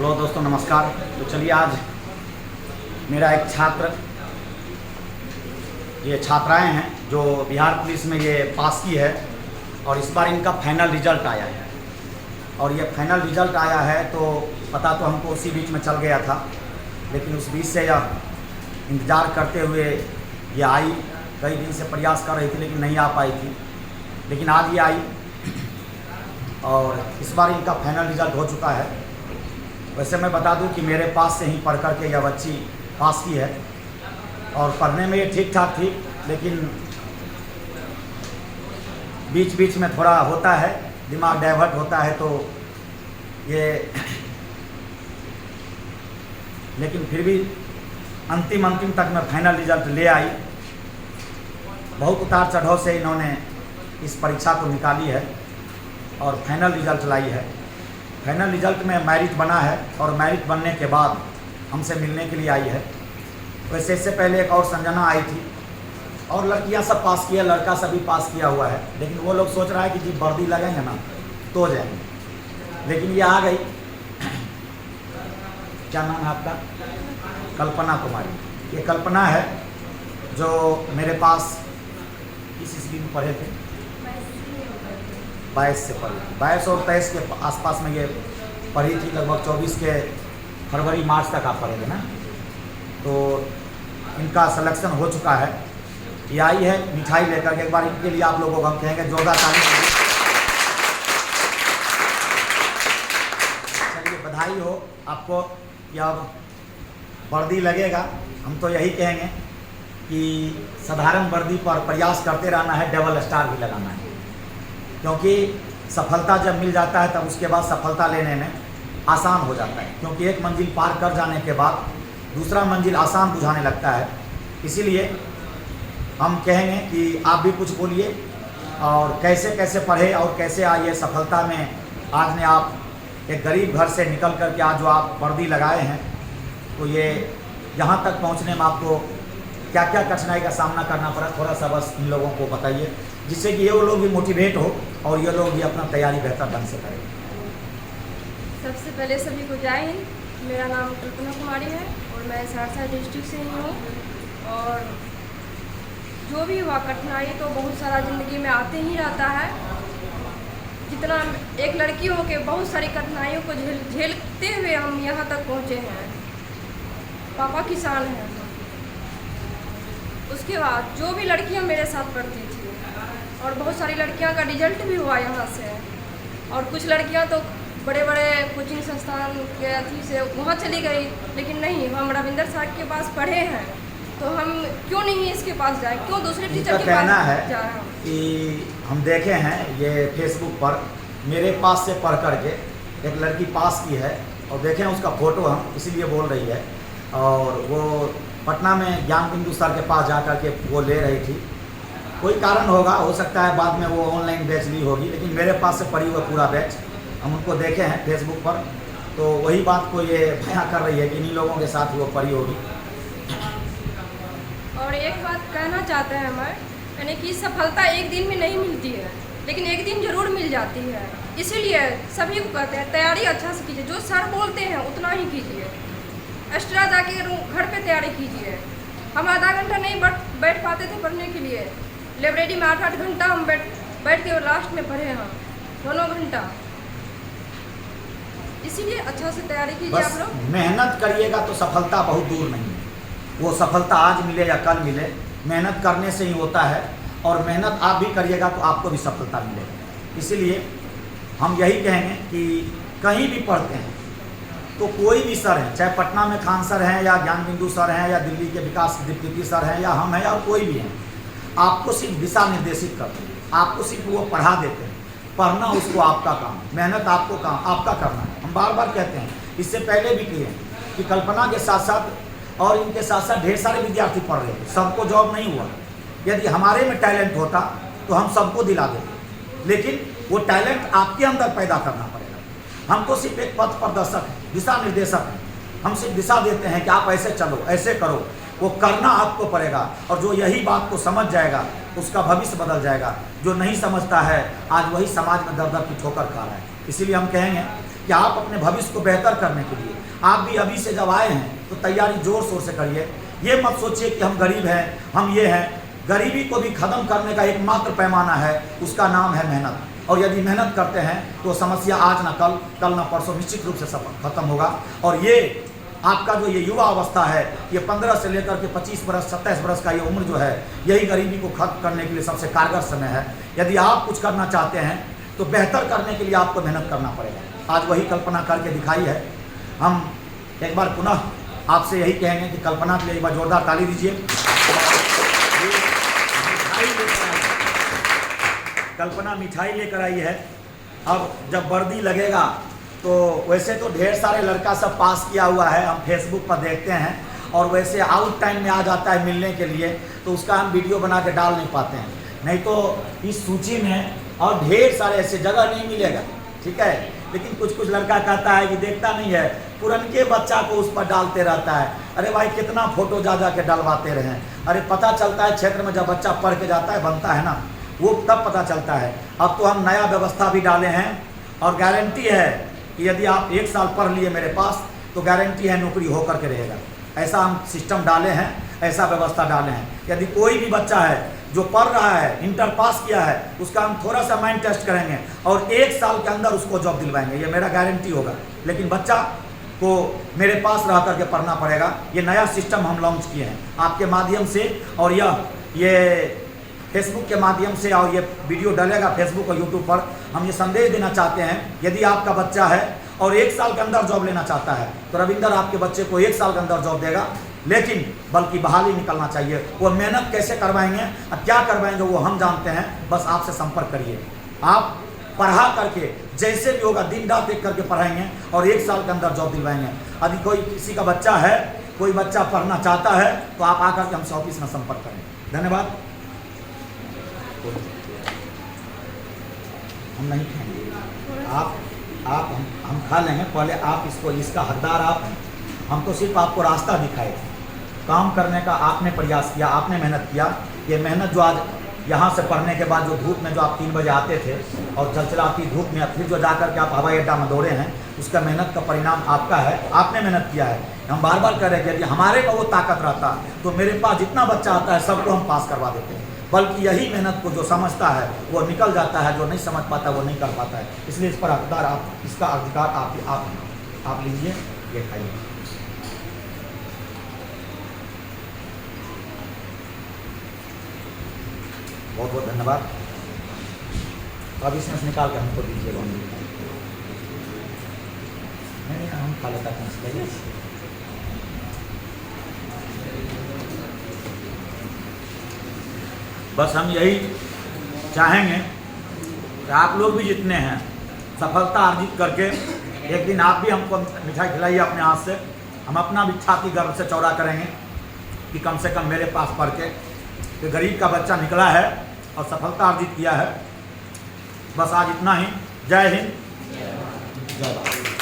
Hello दोस्तों, नमस्कार। तो चलिए, आज मेरा एक छात्र, ये छात्राएं हैं जो बिहार पुलिस में ये पास की है और इस बार इनका फाइनल रिजल्ट आया है। और ये फाइनल रिजल्ट आया है तो पता तो हमको उसी बीच में चल गया था, लेकिन उस बीच से यह इंतज़ार करते हुए ये आई। कई दिन से प्रयास कर रही थी लेकिन नहीं आ पाई थी, लेकिन आज ये आई और इस बार इनका फाइनल रिजल्ट हो चुका है। वैसे मैं बता दूं कि मेरे पास से ही पढ़ कर के यह बच्ची पास की है और पढ़ने में ये ठीक ठाक थी, लेकिन बीच बीच में थोड़ा होता है, दिमाग डाइवर्ट होता है, तो ये लेकिन फिर भी अंतिम तक में फाइनल रिजल्ट ले आई। बहुत उतार चढ़ाव से इन्होंने इस परीक्षा को निकाली है और फाइनल रिजल्ट लाई है। फाइनल रिजल्ट में मेरिट बना है और मेरिट बनने के बाद हमसे मिलने के लिए आई है। वैसे इससे पहले एक और संजना आई थी और लड़कियां सब पास किया, लड़का सभी पास किया हुआ है, लेकिन वो लोग सोच रहा है कि जी वर्दी लगेंगे ना तो जाएंगे, लेकिन ये आ गई। क्या नाम है आपका? कल्पना कुमारी। ये कल्पना है जो मेरे पास किस ईस्वी में पढ़े थे? 22 से पढ़ी थी। 22 और 23 के आसपास में ये पढ़ी थी। लगभग 24 के फरवरी मार्च तक आप पढ़े थे ना। तो इनका सिलेक्शन हो चुका है। ये आई है मिठाई लेकर के। एक बार इनके लिए आप लोगों को हम कहेंगे जोरदार ताली। चलिए, बधाई हो आपको कि अब वर्दी लगेगा। हम तो यही कहेंगे कि साधारण वर्दी पर प्रयास करते रहना है, डबल स्टार भी लगाना है, क्योंकि सफलता जब मिल जाता है तब उसके बाद सफलता लेने में आसान हो जाता है, क्योंकि एक मंजिल पार कर जाने के बाद दूसरा मंजिल आसान बुझाने लगता है। इसीलिए हम कहेंगे कि आप भी कुछ बोलिए और कैसे कैसे पढ़े और कैसे आइए सफलता में। आज ने आप एक गरीब घर से निकल कर के आज जो आप वर्दी लगाए हैं, तो ये यहाँ तक पहुँचने में आपको क्या क्या कठिनाई का सामना करना पड़ा, थोड़ा सा बस इन लोगों को बताइए, जिससे कि ये लोग भी मोटिवेट हो और ये लोग भी अपना तैयारी बेहतर ढंग से करें। सबसे पहले सभी को जय हिंद। मेरा नाम कल्पना कुमारी है और मैं सहरसा डिस्ट्रिक्ट से ही हूँ। और जो भी हुआ कठिनाई तो बहुत सारा ज़िंदगी में आते ही रहता है। जितना एक लड़की हो के बहुत सारी कठिनाइयों को झेलते हुए हम यहाँ तक पहुँचे हैं। पापा किसान हैं। उसके बाद जो भी लड़कियाँ मेरे साथ पढ़ती थी और बहुत सारी लड़कियाँ का रिजल्ट भी हुआ यहाँ से, और कुछ लड़कियाँ तो बड़े बड़े कोचिंग संस्थान के अथी से वहाँ चली गई, लेकिन नहीं, हम रविंदर साहब के पास पढ़े हैं तो हम क्यों नहीं इसके पास जाए, क्यों दूसरे टीचर के कहना पास है जाए। कि हम देखे हैं ये फेसबुक पर मेरे पास से पढ़ करके एक लड़की पास की है और देखें उसका फ़ोटो, हम इसीलिए बोल रही है। और वो पटना में ज्ञान बिंदु सर के पास जा कर के वो ले रही थी। कोई कारण होगा, हो सकता है बाद में वो ऑनलाइन बैच ली होगी, लेकिन मेरे पास से पढ़ी हुआ पूरा बैच हम उनको देखे हैं फेसबुक पर। तो वही बात को ये बयां कर रही है कि इन्हीं लोगों के साथ वो पढ़ी होगी। और एक बात कहना चाहते हैं हम, यानी कि सफलता एक दिन में नहीं मिलती है, लेकिन एक दिन जरूर मिल जाती है। इसीलिए सभी को कहते हैं तैयारी अच्छा से कीजिए, जो सर बोलते हैं उतना ही कीजिए। एक्स्ट्रा जाके घर पे तैयारी कीजिए। हम आधा घंटा नहीं बैठ पाते थे पढ़ने के लिए, लाइब्रेरी में 8-8 घंटा हम बैठ के लास्ट में पढ़े हैं, 9 घंटा। इसीलिए अच्छा से तैयारी कीजिए आप लोग। मेहनत करिएगा तो सफलता बहुत दूर नहीं है। वो सफलता आज मिले या कल मिले, मेहनत करने से ही होता है, और मेहनत आप भी करिएगा तो आपको भी सफलता मिलेगी। इसीलिए हम यही कहेंगे कि कहीं भी पढ़ते हैं तो कोई भी सर हैं, चाहे पटना में खान सर हैं या ज्ञान बिंदु सर हैं या दिल्ली के विकास दीप्ति सर हैं या हम हैं या कोई भी हैं, आपको सिर्फ दिशा निर्देशित करते हैं, आपको सिर्फ वो पढ़ा देते हैं। पढ़ना उसको आपका काम है, मेहनत आपको काम आपका करना है। हम बार बार कहते हैं, इससे पहले भी किए कि कल्पना के साथ साथ और इनके साथ साथ ढेर सारे विद्यार्थी पढ़ रहे थे, सबको जॉब नहीं हुआ। यदि हमारे में टैलेंट होता तो हम सबको दिला देते, लेकिन वो टैलेंट आपके अंदर पैदा करना पड़ेगा। हम तो सिर्फ एक पथ प्रदर्शक हैं, दिशा निर्देशक हैं। हम सिर्फ दिशा देते हैं कि आप ऐसे चलो, ऐसे करो, वो करना आपको पड़ेगा। और जो यही बात को समझ जाएगा उसका भविष्य बदल जाएगा। जो नहीं समझता है आज वही समाज में दर दर की ठोकर खा रहा है। इसीलिए हम कहेंगे कि आप अपने भविष्य को बेहतर करने के लिए आप भी अभी से जब आए हैं तो तैयारी जोर शोर से करिए। ये मत सोचिए कि हम गरीब हैं, हम ये हैं। गरीबी को भी ख़त्म करने का एकमात्र पैमाना है, उसका नाम है मेहनत। और यदि मेहनत करते हैं तो समस्या आज ना कल, कल ना परसों निश्चित रूप से खत्म होगा। और ये आपका जो ये युवा अवस्था है, ये 15 से लेकर के 25 बरस 27 बरस का ये उम्र जो है, यही गरीबी को खत्म करने के लिए सबसे कारगर समय है। यदि आप कुछ करना चाहते हैं तो बेहतर करने के लिए आपको मेहनत करना पड़ेगा। आज वही कल्पना करके दिखाई है। हम एक बार पुनः आपसे यही कहेंगे कि कल्पना के लिए एक बार जोरदार ताली दीजिए। कल्पना मिठाई लेकर आई है। अब जब वर्दी लगेगा तो वैसे तो ढेर सारे लड़का सब पास किया हुआ है, हम फेसबुक पर देखते हैं, और वैसे आउट टाइम में आ जाता है मिलने के लिए, तो उसका हम वीडियो बना के डाल नहीं पाते हैं। नहीं तो इस सूची में और ढेर सारे ऐसे जगह नहीं मिलेगा, ठीक है। लेकिन कुछ कुछ लड़का कहता है कि देखता नहीं है, पुरनके बच्चा को उस पर डालते रहता है। अरे भाई कितना फोटो जा जा के डलवाते रहे। अरे पता चलता है क्षेत्र में जब बच्चा पढ़ के जाता है, बनता है ना, वो तब पता चलता है। अब तो हम नया व्यवस्था भी डाले हैं और गारंटी है कि यदि आप 1 साल पढ़ लिए मेरे पास तो गारंटी है नौकरी होकर के रहेगा। ऐसा हम सिस्टम डाले हैं, ऐसा व्यवस्था डाले हैं। यदि कोई भी बच्चा है जो पढ़ रहा है, इंटर पास किया है, उसका हम थोड़ा सा माइंड टेस्ट करेंगे और 1 साल के अंदर उसको जॉब दिलवाएंगे, ये मेरा गारंटी होगा। लेकिन बच्चा को मेरे पास रह करके पढ़ना पड़ेगा। ये नया सिस्टम हम लॉन्च किए हैं आपके माध्यम से, और ये फेसबुक के माध्यम से, और ये वीडियो डलेगा फेसबुक और यूट्यूब पर। हम ये संदेश देना चाहते हैं, यदि आपका बच्चा है और 1 साल के अंदर जॉब लेना चाहता है तो रविंदर आपके बच्चे को 1 साल के अंदर जॉब देगा। लेकिन बल्कि बहाली निकलना चाहिए। वो मेहनत कैसे करवाएंगे, क्या करवाएंगे वो हम जानते हैं, बस आपसे संपर्क करिए। आप पढ़ा करके जैसे भी होगा दिन रात एक करके पढ़ाएंगे और 1 साल के अंदर जॉब दिलवाएंगे। यदि कोई किसी का बच्चा है, कोई बच्चा पढ़ना चाहता है तो आप आकर के हमसे ऑफिस में संपर्क करें। धन्यवाद। हम नहीं खाएंगे, आप हम खा लेंगे, पहले आप इसको, इसका हकदार आप हैं। हम तो सिर्फ आपको रास्ता दिखाए थे, काम करने का आपने प्रयास किया, आपने मेहनत किया। ये मेहनत जो आज यहाँ से पढ़ने के बाद जो धूप में जो आप 3 बजे आते थे और चलचलाती धूप में फिर जो जाकर के आप हवाई अड्डा में दौड़े हैं, उसका मेहनत का परिणाम आपका है, आपने मेहनत किया है। हम बार बार कह रहे हैं कि यदि हमारे में वो ताकत रहता तो मेरे पास जितना बच्चा आता है सबको हम पास करवा देते हैं। बल्कि यही मेहनत को जो समझता है वो निकल जाता है, जो नहीं समझ पाता वो नहीं कर पाता है। इसलिए इस पर हकदार आप, इसका अधिकार आप लीजिए, ये खाइए। बहुत बहुत धन्यवाद। अब इसमें से निकाल के हमको दीजिएगा। नहीं हम खा लेता है। बस हम यही चाहेंगे कि आप लोग भी जितने हैं सफलता अर्जित करके एक दिन आप भी हमको मिठाई खिलाइए अपने हाथ से। हम अपना भी छाती गर्व से चौड़ा करेंगे कि कम से कम मेरे पास पढ़ के कि गरीब का बच्चा निकला है और सफलता अर्जित किया है। बस आज इतना ही। जय हिंद, जय भारत।